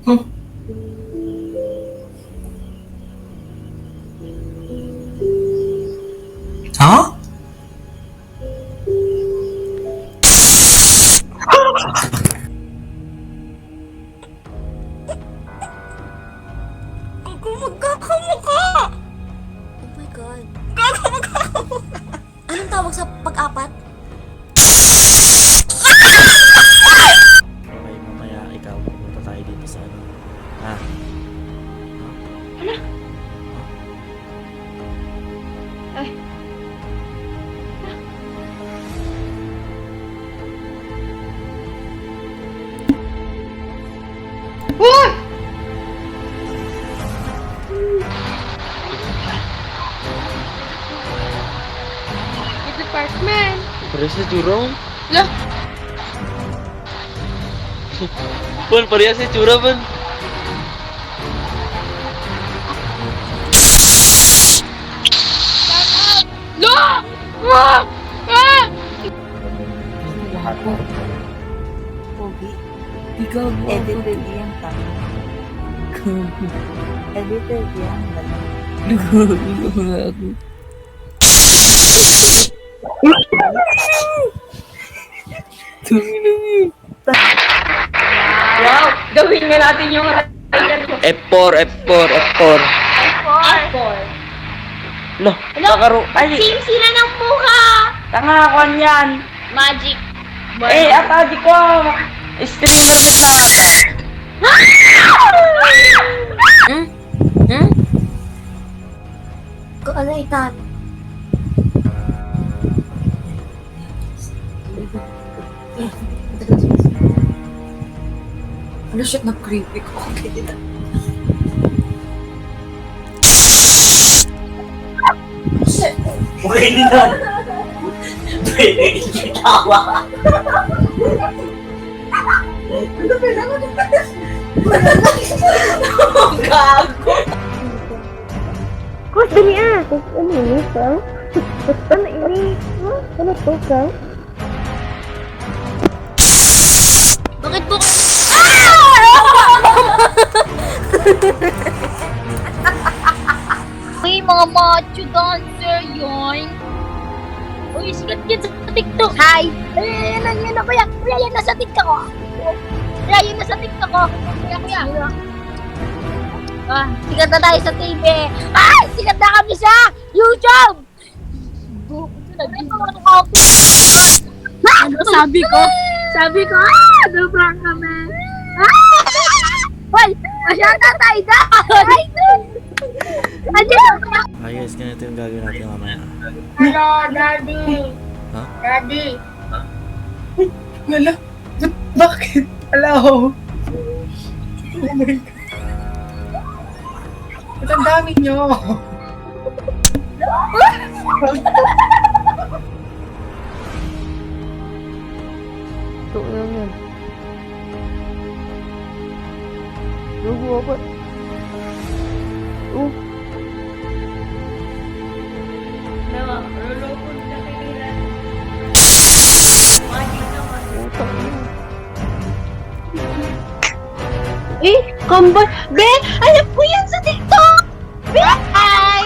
Huh? Ha? Magkakamukha! Oh my God. Magkakamukha! Anong tawag sa pag-apat? Okay, mamaya ikaw, pupunta tayo dito sa ano. Ah. Ay. Uy! Department! Parehas na tsura mo. Lah! Pon, parehas na tsura man. Lo! Ah! Ah! Pogi. Ikaw mo. Edited yan ka. Edited yan. Lugo ako. Wow! Gawin nga natin yung F4, F4, F4. F4. No, kakaro. Ay, Team sila ng mukha! tangakuan yan. Magic. Eh, atadi ko. Streamer bit na ata. Ko ano itat? Ano shit, nag-creepy ko. Okay, dito. Pwede na. Pwede itawa. Gago. Kos dali ah. Kos ano ini kang? Kos ano ini? Ano to kang? Bakit po? Uy, mga macho dancer yun. Uy, sikat yan sa TikTok. Hi! Yan na kuya. Kuya, yan nasa TikTok ko. Kuya, yan nasa TikTok ko. Kuya. Ah, sikat na tayo sa TV. Ay, sikat na kami sa YouTube! Ano sabi ko? Nag-prank kami. Hoy! Masyata tayo doon! Okay guys, ganito yung gagawin natin mamaya. Hello, Daddy. Ha? Daddy. Wala. Bakit? Hello. Oh my God. Ba't ang dami nyo? Ito yan. Lugo apa? Eh, kambal. Be, alam ko yan sa TikTok! Be! Ay!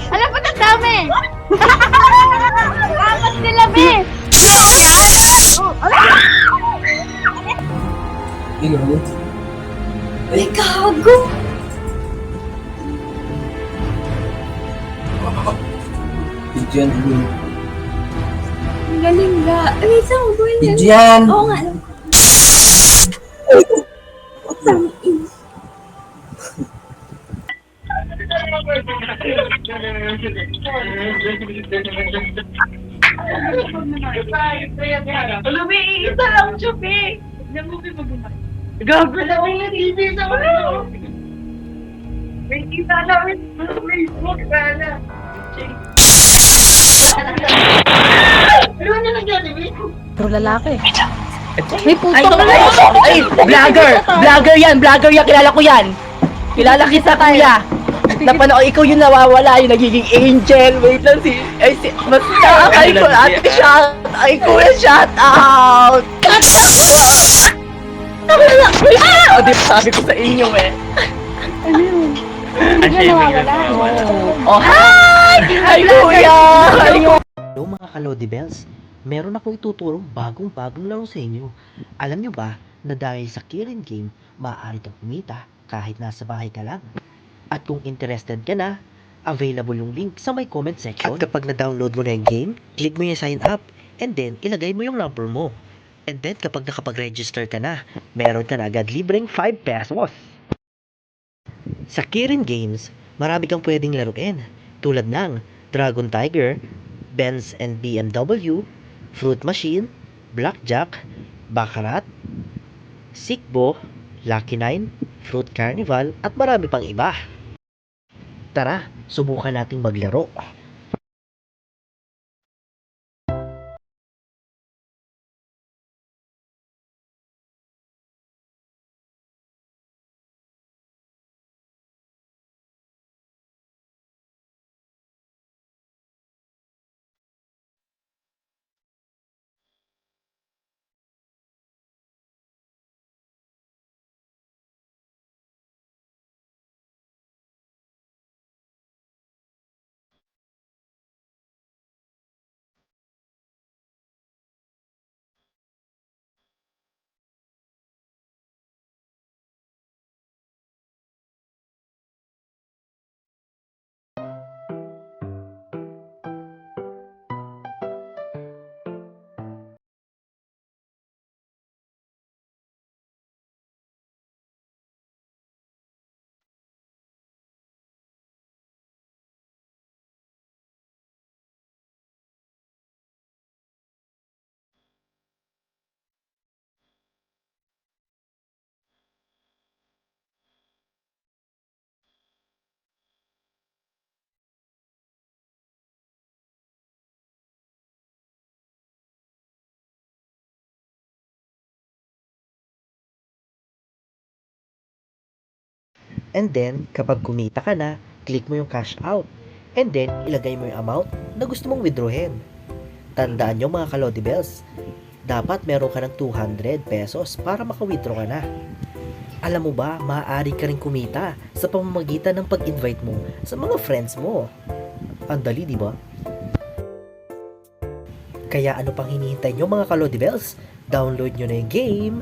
Alam ko na dami! Apat sila, Be! Hello? Ay, gago! Diyan. Ang galing nga. Ay, saan mo ba yan? Diyan. Oo nga. Lumiisa lang, Chupi! Gago na ako yung TV sa ulo! May kita namin sa Facebook, sana! Ano na nag-jollibee? Pero lalaki. May puto! Ay, vlogger! Vlogger yan, kilala ko yan. Kilala kita, kuya. Napanood, ikaw yung nawawala, yung nagiging angel. Wait lang basta, ay ko, ate shout, ay kuya shout out. O, di ba sabi ko sa inyo eh. Oh, hi! Hi, kuya! Hello mga kalodi bells, meron akong ituturong bagong laro sa inyo. Alam nyo ba na dahil sa Kirin Game, maaari kang kumita kahit nasa bahay ka lang. At kung interested ka na, available yung link sa may comment section. At kapag na-download mo na yung game, click mo yung sign up and then ilagay mo yung number mo. And then kapag nakapag-register ka na, meron ka na agad libreng 5 pesos. Sa Kirin Games, marami kang pwedeng laruin tulad ng Dragon Tiger, Benz and BMW, Fruit Machine, Blackjack, Baccarat, Sikbo, Lucky 9, Fruit Carnival at marami pang iba. Tara, subukan nating maglaro. And then, kapag kumita ka na, click mo yung cash out. And then, ilagay mo yung amount na gusto mong withdrawin. Tandaan nyo mga kalodi bells, dapat meron ka ng 200 pesos para maka-withdraw ka na. Alam mo ba, maaari ka rin kumita sa pamamagitan ng pag-invite mo sa mga friends mo. Ang dali, di ba? Kaya ano pang hinihintay nyo mga kalodi bells? Download nyo na yung game